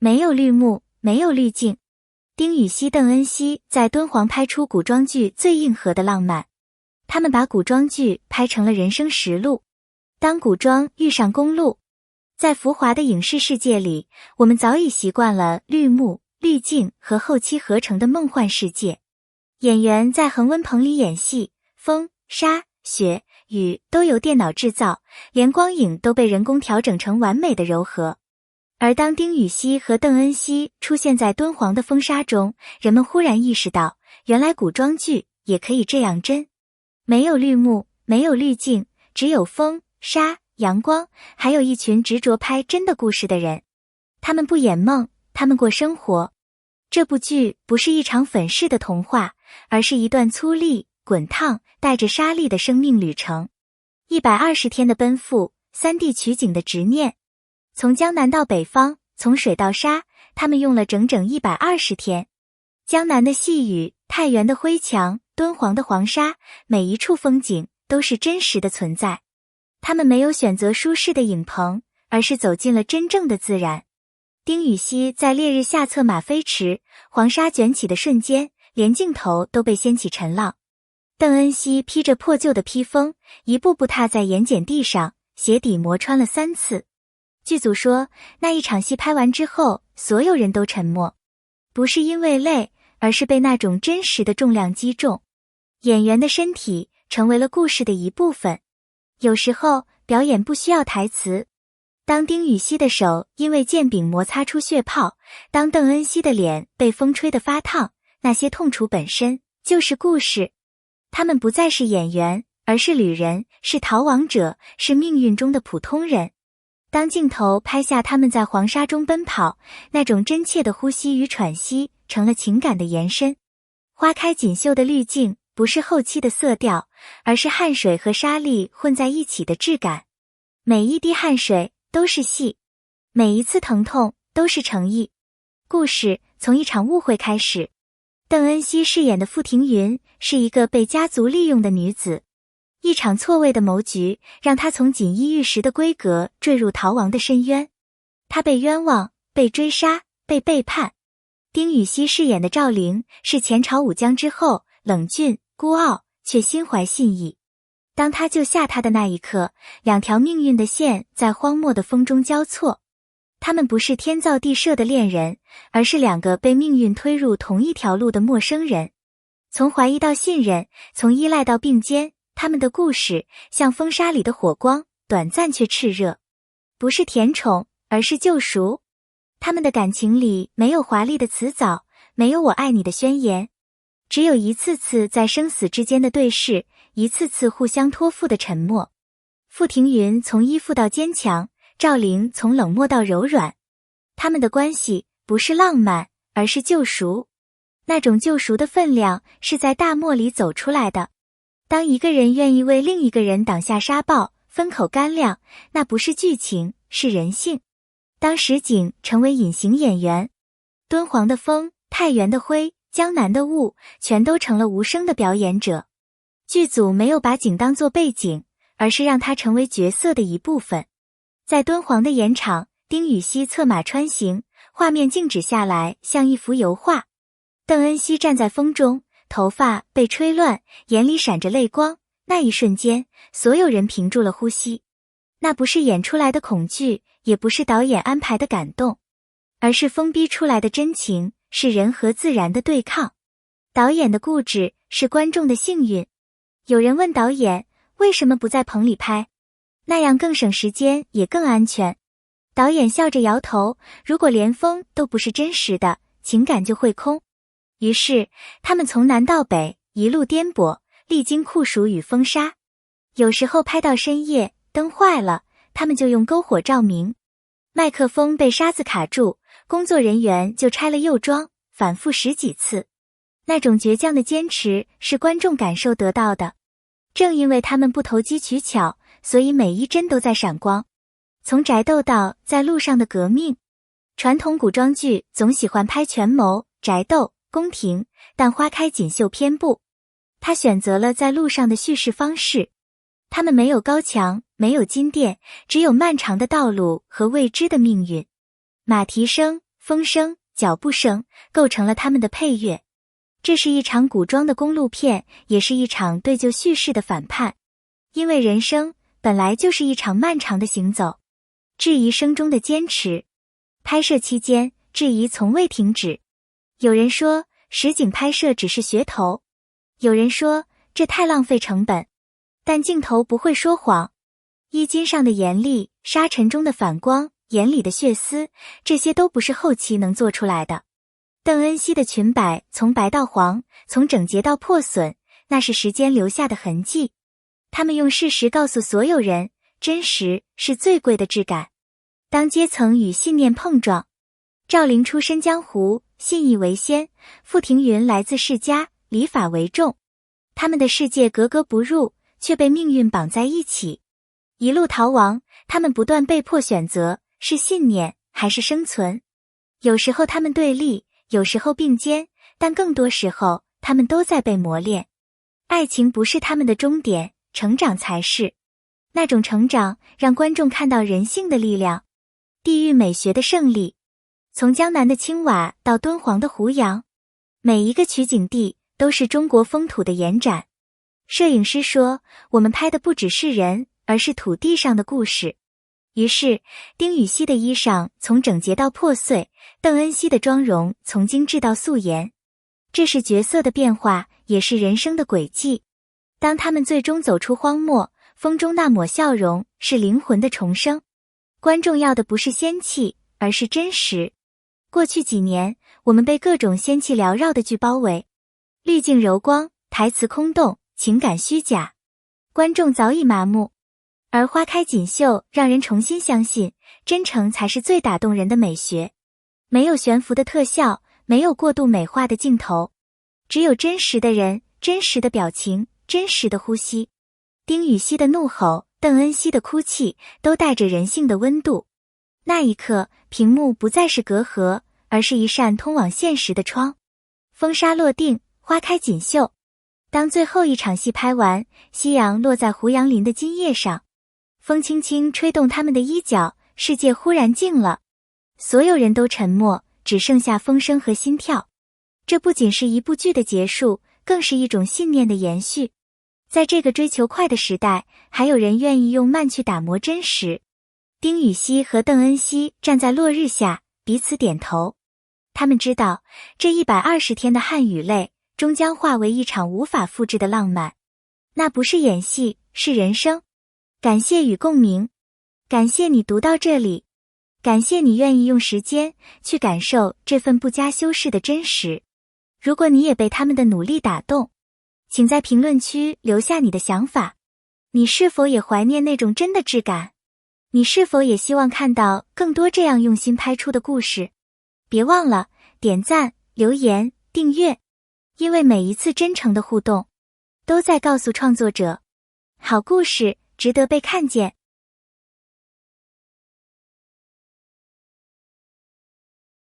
没有绿幕，没有滤镜。丁禹兮、邓恩熙在敦煌拍出古装剧最硬核的浪漫，他们把古装剧拍成了人生实录。当古装遇上公路，在浮华的影视世界里，我们早已习惯了绿幕、滤镜和后期合成的梦幻世界。演员在恒温棚里演戏，风、沙、雪、雨都由电脑制造，连光影都被人工调整成完美的柔和。而当丁禹兮和邓恩熙出现在敦煌的风沙中，人们忽然意识到，原来古装剧也可以这样真。没有绿幕，没有滤镜，只有风、沙、阳光，还有一群执着拍真的故事的人。他们不演梦，他们过生活。这部剧不是一场粉饰的童话，而是一段粗粝、滚烫、带着沙砾的生命旅程。120天的奔赴，3D 取景的执念。从江南到北方，从水到沙，他们用了整整120天。江南的细雨，太原的灰墙，敦煌的黄沙，每一处风景都是真实的存在。他们没有选择舒适的影棚，而是走进了真正的自然。丁禹兮在烈日下策马飞驰，黄沙卷起的瞬间，连镜头都被掀起尘浪。邓恩熙披着破旧的披风，一步步踏在盐碱地上，鞋底磨穿了3次。剧组说，那一场戏拍完之后，所有人都沉默，不是因为累，而是被那种真实的重量击中。演员的身体成为了故事的一部分。有时候，表演不需要台词。当丁禹兮的手因为剑柄摩擦出血泡，当邓恩熙的脸被风吹得发烫，那些痛楚本身就是故事。他们不再是演员，而是旅人，是逃亡者，是命运中的普通人。当镜头拍下他们在黄沙中奔跑，那种真切的呼吸与喘息成了情感的延伸。花开锦绣的滤镜不是后期的色调，而是汗水和沙砾混在一起的质感。每一滴汗水都是戏，每一次疼痛都是诚意。故事从一场误会开始。邓恩熙饰演的傅庭云是一个被家族利用的女子。一场错位的谋局，让她从锦衣玉食的闺阁坠入逃亡的深渊。她被冤枉，被追杀，被背叛。丁禹兮饰演的赵灵是前朝武将之后，冷峻、孤傲，却心怀信义。当他救下她的那一刻，两条命运的线在荒漠的风中交错。他们不是天造地设的恋人，而是两个被命运推入同一条路的陌生人。从怀疑到信任，从依赖到并肩，他们的故事像风沙里的火光，短暂却炽热。不是甜宠，而是救赎。他们的感情里没有华丽的辞藻，没有我爱你的宣言，只有一次次在生死之间的对视，一次次互相托付的沉默。傅庭云从依附到坚强，赵灵从冷漠到柔软。他们的关系不是浪漫，而是救赎。那种救赎的分量是在大漠里走出来的。当一个人愿意为另一个人挡下沙暴，分口干粮，那不是剧情，是人性。当实景成为隐形演员，敦煌的风，太原的灰，江南的雾，全都成了无声的表演者。剧组没有把景当作背景，而是让它成为角色的一部分。在敦煌的盐场，丁禹兮策马穿行，画面静止下来，像一幅油画。邓恩熙站在风中，头发被吹乱，眼里闪着泪光。那一瞬间，所有人屏住了呼吸。那不是演出来的恐惧，也不是导演安排的感动，而是封逼出来的真情，是人和自然的对抗。导演的固执，是观众的幸运。有人问导演，为什么不在棚里拍？那样更省时间，也更安全。导演笑着摇头，如果连风都不是真实的，情感就会空。于是，他们从南到北，一路颠簸，历经酷暑与风沙。有时候拍到深夜，灯坏了，他们就用篝火照明。麦克风被沙子卡住，工作人员就拆了又装，反复10几次。那种倔强的坚持是观众感受得到的。正因为他们不投机取巧，所以每一帧都在闪光。从宅斗到在路上的革命，传统古装剧总喜欢拍权谋、宅斗、宫廷，但花开锦绣偏不。他选择了在路上的叙事方式。他们没有高墙，没有金殿，只有漫长的道路和未知的命运。马蹄声、风声、脚步声构成了他们的配乐。这是一场古装的公路片，也是一场对旧叙事的反叛。因为人生本来就是一场漫长的行走，质疑声中的坚持。拍摄期间，质疑从未停止。有人说，实景拍摄只是噱头；有人说，这太浪费成本。但镜头不会说谎。衣襟上的严厉，沙尘中的反光，眼里的血丝，这些都不是后期能做出来的。邓恩熙的裙摆从白到黄，从整洁到破损，那是时间留下的痕迹。他们用事实告诉所有人，真实是最贵的质感。当阶层与信念碰撞，赵灵出身江湖，信义为先；傅庭云来自世家，礼法为重。他们的世界格格不入，却被命运绑在一起。一路逃亡，他们不断被迫选择，是信念还是生存？有时候他们对立，有时候并肩，但更多时候他们都在被磨练。爱情不是他们的终点，成长才是。那种成长让观众看到人性的力量，地域美学的胜利。从江南的青瓦到敦煌的胡杨，每一个取景地都是中国风土的延展。摄影师说，我们拍的不只是人，而是土地上的故事。于是，丁禹兮的衣裳从整洁到破碎，邓恩熙的妆容从精致到素颜。这是角色的变化，也是人生的轨迹。当他们最终走出荒漠，风中那抹笑容是灵魂的重生。观众要的不是仙气，而是真实。过去几年，我们被各种仙气缭绕的剧包围，滤镜柔光，台词空洞，情感虚假，观众早已麻木。而花开锦绣让人重新相信，真诚才是最打动人的美学。没有悬浮的特效，没有过度美化的镜头，只有真实的人，真实的表情，真实的呼吸。丁禹兮的怒吼，邓恩熙的哭泣，都带着人性的温度。那一刻，屏幕不再是隔阂，而是一扇通往现实的窗。风沙落定，花开锦绣。当最后一场戏拍完，夕阳落在胡杨林的金叶上，风轻轻吹动他们的衣角，世界忽然静了。所有人都沉默，只剩下风声和心跳。这不仅是一部剧的结束，更是一种信念的延续。在这个追求快的时代，还有人愿意用慢去打磨真实。丁禹兮和邓恩熙站在落日下，彼此点头。他们知道，这120天的汗与泪，终将化为一场无法复制的浪漫。那不是演戏，是人生。感谢与共鸣，感谢你读到这里，感谢你愿意用时间去感受这份不加修饰的真实。如果你也被他们的努力打动，请在评论区留下你的想法。你是否也怀念那种真的质感？你是否也希望看到更多这样用心拍出的故事？别忘了点赞、留言、订阅，因为每一次真诚的互动，都在告诉创作者，好故事值得被看见。